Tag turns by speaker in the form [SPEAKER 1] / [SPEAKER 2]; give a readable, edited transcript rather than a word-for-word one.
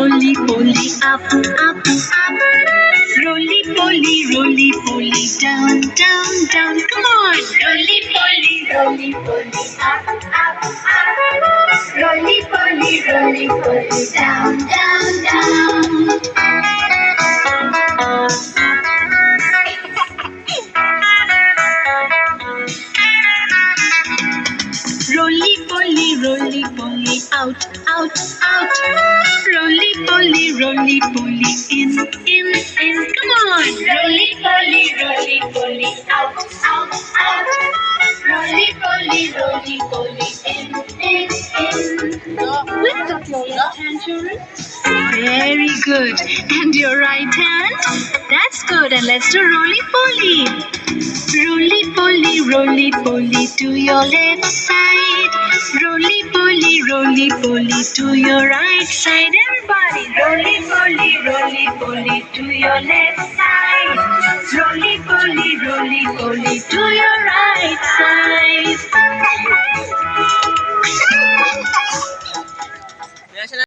[SPEAKER 1] poly, up, up, up. Roly poly, down, down, down. Come on. Roly poly, up, up, up. Roly poly, down, down, down. Roly poly, out, out, out. Roly poly, in, in. Come on. Roly poly, out, out, out. Roly poly, in. With the left hand, children. Very good. And your right hand? That's good. And let's do roly poly. Roly poly to your left side. Roly poly to your right side. Everybody, roly poly to your left side. Roly poly to your